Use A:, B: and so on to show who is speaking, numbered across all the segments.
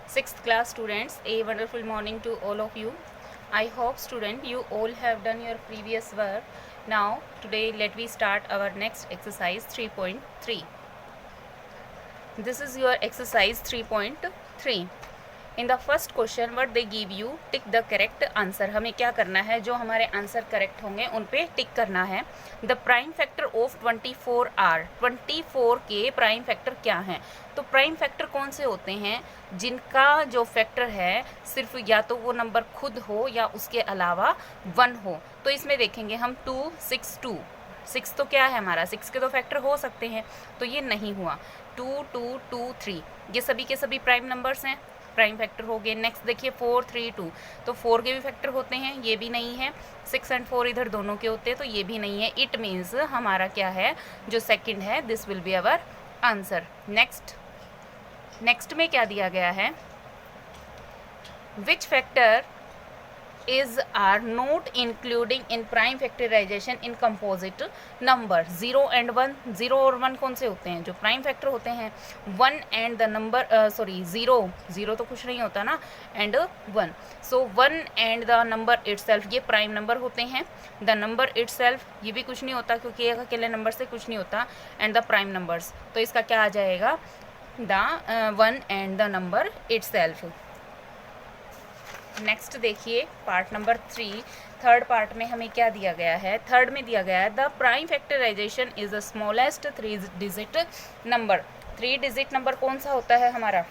A: Sixth class students, a wonderful morning to all of you. I hope student you all have done your previous work. Now today let me start our next exercise 3.3. This is your exercise 3.3. In the first question what they give you, tick the correct answer. हमें क्या करना है, जो हमारे answer correct होंगे उन पे tick करना है. The prime factor of 24 are. 24 के प्राइम फैक्टर क्या हैं? तो प्राइम फैक्टर कौन से होते हैं? जिनका जो फैक्टर है सिर्फ या तो वो नंबर खुद हो या उसके अलावा 1 हो. तो इसमें देखेंगे हम 2, 6, 2. 6 तो क्या है हमारा, 6 के तो फैक्टर हो सकते हैं, तो ये नहीं हुआ. 2, 2, 2, 3 ये सभी के सभी प्राइम नंबर्स हैं, प्राइम फैक्टर हो गए. नेक्स्ट देखिए 4, 3, 2 तो 4 के भी फैक्टर होते हैं, ये भी नहीं है. 6 एंड 4 इधर दोनों के होते हैं, तो ये भी नहीं है. इट मीन्स हमारा क्या है, जो सेकंड है, this will be our answer. Next में क्या दिया गया है, which factor is are not including in prime factorization in composite number. 0 and 1, 0 और 1 कौन से होते हैं, जो प्राइम फैक्टर होते हैं. 1 and the number 0 तो कुछ नहीं होता ना, and 1. so 1 and the number itself ये प्राइम नंबर होते हैं. the number itself ये भी कुछ नहीं होता, क्योंकि एक अकेले नंबर से कुछ नहीं होता. and the prime numbers, तो इसका क्या आ जाएगा, the 1 and the number itself. Next देखिए पार्ट नंबर 3. थर्ड पार्ट में हमें क्या दिया गया है, थर्ड में दिया गया है the prime factorisation is the smallest 3 digit number. 3 digit number कौन सा होता है हमारा,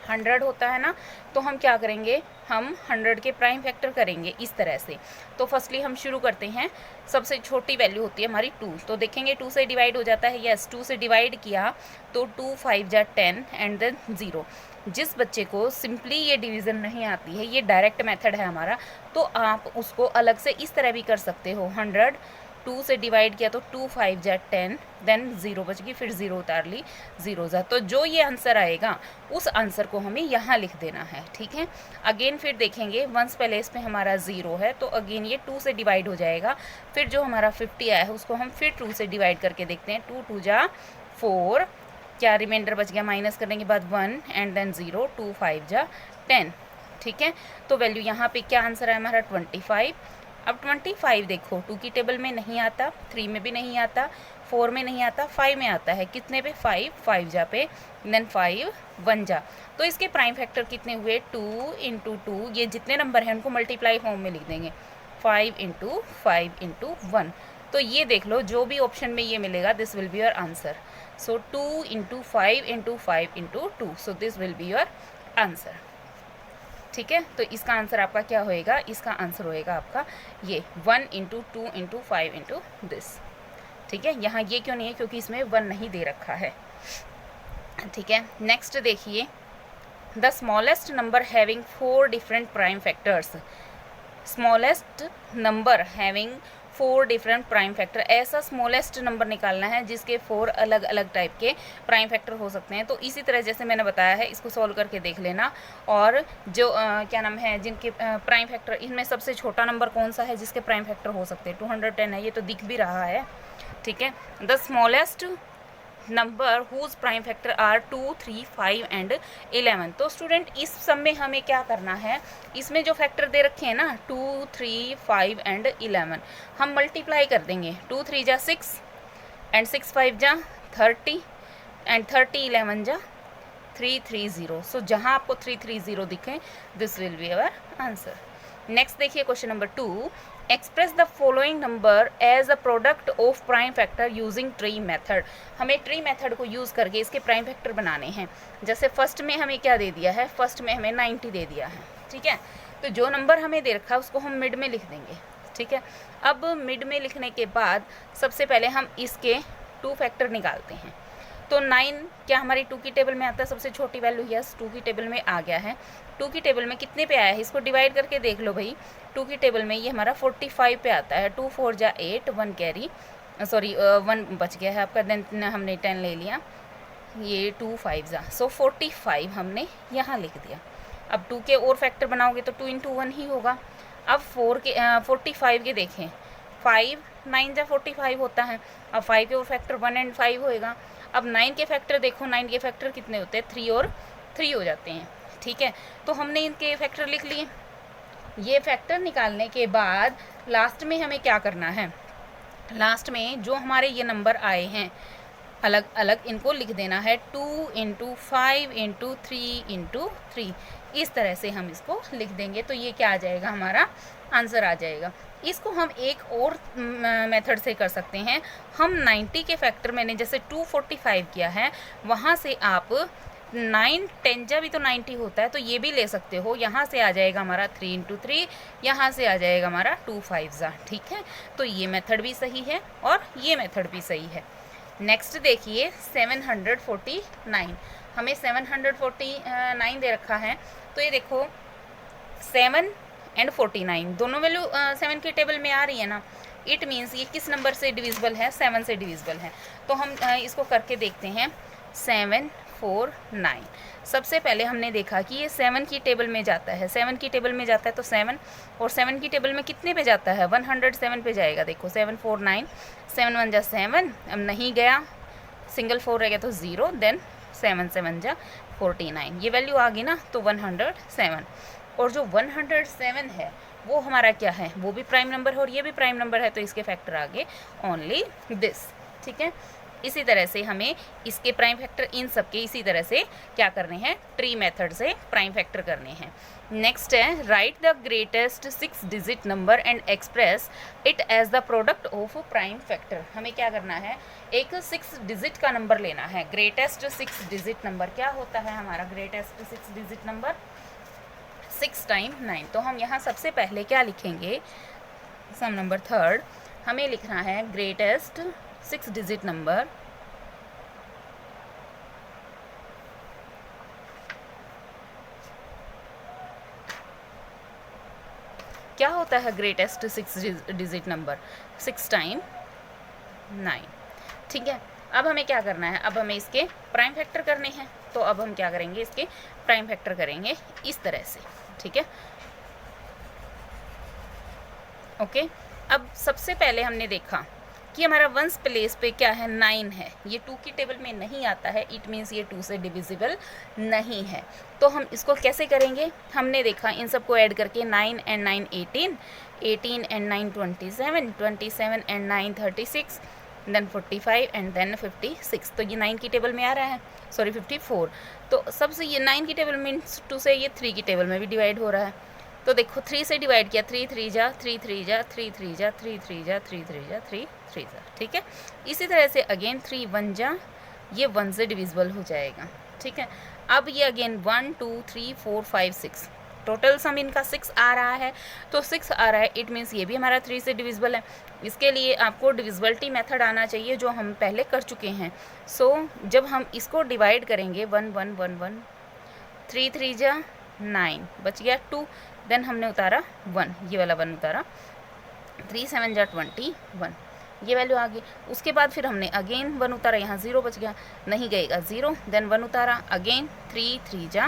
A: 100 होता है ना. तो हम क्या करेंगे, हम 100 के प्राइम फैक्टर करेंगे इस तरह से. तो फर्स्टली हम शुरू करते हैं, सबसे छोटी वैल्यू होती है हमारी 2. तो देखेंगे 2 से डिवाइड हो जाता है. यस, 2 से डिवाइड किया तो 2 5 जा 10 एंड देन 0. जिस बच्चे को सिंपली ये डिवीज़न नहीं आती है, ये डायरेक्ट मेथड है हमारा, तो आप उसको अलग से इस तरह भी कर सकते हो. 100 2 से डिवाइड किया तो 2 5 जा 10 देन 0 बच गई, फिर 0 उतार ली, 0 जा. तो जो ये आंसर आएगा उस आंसर को हमें यहाँ लिख देना है. ठीक है. अगेन फिर देखेंगे, वंस पहले इस पे हमारा 0 है, तो अगेन ये 2 से डिवाइड हो जाएगा. फिर जो हमारा 50 आया है उसको हम फिर 2 से डिवाइड करके देखते हैं. 2 2 जा 4, क्या रिमाइंडर बच गया, माइनस करने के बाद 1 एंड देन 0. 2 5 जा 10. ठीक है. तो वैल्यू यहाँ पे क्या आंसर है हमारा, 25. अब 25 देखो 2 की टेबल में नहीं आता, 3 में भी नहीं आता, 4 में नहीं आता, 5 में आता है. कितने पे, 5 जा पे, देन 5 1 जा. तो इसके प्राइम फैक्टर कितने हुए, 2 इंटू 2. ये जितने नंबर हैं उनको मल्टीप्लाई फॉर्म में लिख देंगे, 5 इंटू 5 इंटू 1. तो ये देख लो, जो भी ऑप्शन में ये मिलेगा this will be your answer. So 2 into 5 into 5 into 2, so this will be your answer. ठीक है. तो इसका आंसर आपका क्या होएगा, इसका आंसर होएगा आपका ये 1 इंटू 2 इंटू 5 इंटू दिस. ठीक है. यहाँ ये क्यों नहीं है, क्योंकि इसमें 1 नहीं दे रखा है. ठीक है. नेक्स्ट देखिए, the smallest number having 4 different prime factors. Smallest number having 4 different prime factor. ऐसा स्मॉलेस्ट नंबर निकालना है जिसके 4 अलग अलग टाइप के प्राइम फैक्टर हो सकते हैं. तो इसी तरह जैसे मैंने बताया है, इसको सॉल्व करके देख लेना. और जो क्या नाम है, जिनके प्राइम फैक्टर, इनमें सबसे छोटा नंबर कौन सा है जिसके प्राइम फैक्टर हो सकते हैं, 210 है, ये तो दिख भी रहा है. ठीक है. The smallest number whose prime factor are 2, 3, 5 and 11. तो स्टूडेंट इस सब में हमें क्या करना है, इसमें जो फैक्टर दे रखे हैं ना 2, 3, 5 एंड 11, हम मल्टीप्लाई कर देंगे. 2 3 जा 6 एंड 6 5 जा 30 एंड 30 11 जा 330. सो जहाँ आपको 330 दिखे this will be our answer. Next देखिए question number 2. Express the following number as a product of prime factor using tree method. हमें ट्री मेथड को यूज़ करके इसके प्राइम फैक्टर बनाने हैं. जैसे फर्स्ट में हमें क्या दे दिया है, फर्स्ट में हमें 90 दे दिया है. ठीक है. तो जो नंबर हमें दे रखा है उसको हम मिड में लिख देंगे. ठीक है. अब मिड में लिखने के बाद सबसे पहले हम इसके 2 फैक्टर निकालते हैं. तो 9 क्या हमारी 2 की टेबल में आता है, सबसे छोटी वैल्यू. यस, 2 की टेबल में आ गया है. 2 की टेबल में कितने पे आया है, इसको डिवाइड करके देख लो भाई. 2 की टेबल में ये हमारा 45 पे आता है. 2 4 जा 8, 1 कैरी, सॉरी 1 बच गया है आपका, देन हमने 10 ले लिया, ये 2 5 जा. सो 45 हमने यहाँ लिख दिया. अब 2 के और फैक्टर बनाओगे तो 2 इंटू 1 ही होगा. अब 45 के देखें, 5 9 जा 45 होता है. अब 5 के और फैक्टर 1 एंड 5 होएगा. अब 9 के फैक्टर देखो, 9 के फैक्टर कितने होते हैं, 3 और 3 हो जाते हैं. ठीक है, तो हमने इनके फैक्टर लिख लिए। ये फैक्टर निकालने के बाद लास्ट में हमें क्या करना है, लास्ट में जो हमारे ये नंबर आए हैं अलग अलग इनको लिख देना है 2 × 5 × 3 × 3, इस तरह से हम इसको लिख देंगे तो ये क्या आ जाएगा, हमारा आंसर आ जाएगा। इसको हम एक और मेथड से कर सकते हैं। हम 90 के फैक्टर मैंने जैसे 245 किया है, वहाँ से आप 9 10 जा भी तो 90 होता है, तो ये भी ले सकते हो। यहाँ से आ जाएगा हमारा 3 × 3, यहाँ से आ जाएगा हमारा 2 5 जा, ठीक है। तो ये मेथड भी सही है और ये मेथड भी सही है। नेक्स्ट देखिए 749, हमें 749 दे रखा है, तो ये देखो 7 और 49 दोनों वैल्यू 7 के टेबल में आ रही है ना, इट मीन्स ये किस नंबर से डिविजिबल है, 7 से डिविजिबल है। तो हम इसको करके देखते हैं। 7 4 9, सबसे पहले हमने देखा कि ये 7 की टेबल में जाता है, 7 की टेबल में जाता है तो 7, और 7 की टेबल में कितने पे जाता है, 107 पे जाएगा। देखो 7 4 9, 7 1 जा 7, अब नहीं गया, सिंगल 4 रह गया तो 0, देन 7 7 जा 49, ये वैल्यू आ गई ना, तो 107। और जो 107 है वो हमारा क्या है, वो भी प्राइम नंबर है और ये भी प्राइम नंबर है, तो इसके फैक्टर आगे ओनली दिस, ठीक है। इसी तरह से हमें इसके प्राइम फैक्टर इन सब के इसी तरह से क्या करने हैं, ट्री मेथड से प्राइम फैक्टर करने हैं। नेक्स्ट है write the greatest 6 digit number and express it as the product of prime factor. हमें क्या करना है, एक 6 डिजिट का नंबर लेना है। ग्रेटेस्ट 6 डिजिट नंबर क्या होता है हमारा, ग्रेटेस्ट 6 डिजिट नंबर 6 × 9। तो हम यहाँ सबसे पहले क्या लिखेंगे, सम नंबर थर्ड हमें लिखना है ग्रेटेस्ट 6 डिजिट नंबर क्या होता है, ग्रेटेस्ट 6 डिजिट नंबर 6 × 9, ठीक है। अब हमें क्या करना है, अब हमें इसके प्राइम फैक्टर करने हैं, तो अब हम क्या करेंगे, इसके प्राइम फैक्टर करेंगे इस तरह से, ठीक है। ओके, अब सबसे पहले हमने देखा कि हमारा वंस प्लेस पे क्या है, 9 है, ये 2 की टेबल में नहीं आता है, इट मीन्स ये 2 से डिविजिबल नहीं है। तो हम इसको कैसे करेंगे, हमने देखा इन सबको ऐड करके 9 और 9 18, 18 और 9 27, 27 और 9 36, देन 45 एंड देन 56। तो ये 9 की टेबल में आ रहा है, सॉरी 54। तो सबसे ये 9 की टेबल में 2 से ये 3 की टेबल में भी डिवाइड हो रहा है। तो देखो 3 से डिवाइड किया, 3 3 जा 3 3 जा 3 3 जा 3 3 जा 3 3 जा 3 3 जा, ठीक है। इसी तरह से अगेन 3 1 जा, ये 1 से डिविजिबल हो जाएगा, ठीक है। अब ये अगेन 1 2 3 4 5 6, टोटल सम इनका 6 आ रहा है, तो 6 आ रहा है, इट मीन्स ये भी हमारा 3 से डिविजिबल है। इसके लिए आपको डिविजिबिलिटी मेथड आना चाहिए जो हम पहले कर चुके हैं। सो जब हम इसको डिवाइड करेंगे 1 1 1 1, 3 3 जा 9, बच गया 2, देन हमने उतारा 1, ये वाला 1 उतारा, 3 7 जा 21, ये वैल्यू आ गई। उसके बाद फिर हमने अगेन 1 उतारा, यहाँ 0 बच गया, नहीं गएगा 0, देन 1 उतारा, अगेन 3 3 जा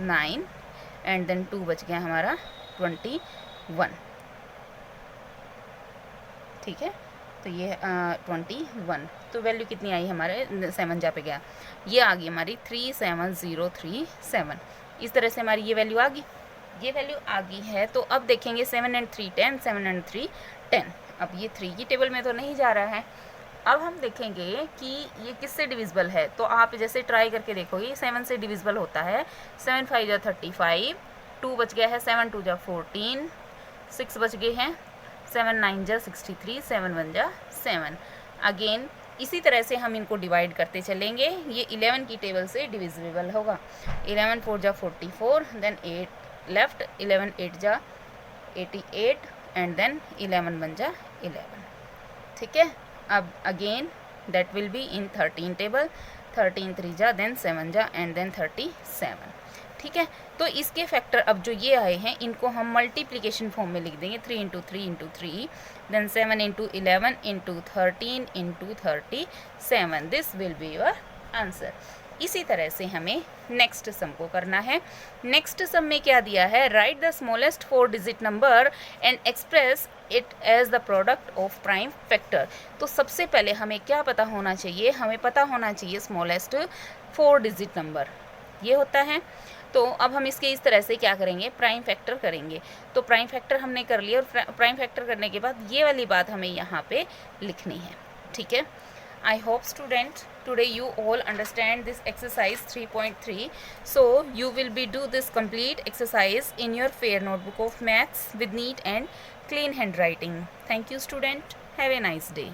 A: 9 एंड देन 2 बच गया हमारा 21, ठीक है। तो ये 21, तो वैल्यू कितनी आई हमारे, 7 जा पे गया, ये आ गई हमारी 37037। इस तरह से हमारी ये वैल्यू आ गई, ये वैल्यू आ गई है। तो अब देखेंगे 7 और 3 10, 7 और 3 10। अब ये 3 की टेबल में तो नहीं जा रहा है। अब हम देखेंगे कि ये किससे डिविजिबल है, तो आप जैसे ट्राई करके देखोगे 7 से डिविजिबल होता है। 7 5 जा 35, 2 बच गया है, 7 2 जा 14, 6 बच गए हैं, 7 9 जा 63, 7 1 जा 7। अगेन इसी तरह से हम इनको डिवाइड करते चलेंगे, ये 11 की टेबल से डिविजिबल होगा। 11 4 जा 44, देन 8 लेफ्ट, 11 8 जा 88 एंड देन 11 1 जा 11, ठीक है। अब again that will be in 13 table, 13 3 जा देन 7 जा एंड देन 37, ठीक है। तो इसके फैक्टर अब जो ये आए हैं इनको हम मल्टीप्लिकेशन फॉर्म में लिख देंगे, 3 × 3 × 3, then 7 × 11 × 13 × 37, this will be your answer. इसी तरह से हमें नेक्स्ट सम को करना है। नेक्स्ट सम में क्या दिया है, write the smallest 4 digit number and express it as the product of prime factor. तो सबसे पहले हमें क्या पता होना चाहिए, हमें पता होना चाहिए स्मॉलेस्ट 4 डिजिट नंबर। ये होता है। तो अब हम इसके इस तरह से क्या करेंगे, प्राइम फैक्टर करेंगे। तो प्राइम फैक्टर हमने कर लिया, और प्राइम फैक्टर करने के बाद ये वाली बात हमें यहाँ पे लिखनी है, ठीक है। I hope student today you all understand this exercise 3.3. So you will be do this complete exercise in your fair notebook of maths with neat and clean handwriting. Thank you student. Have a nice day.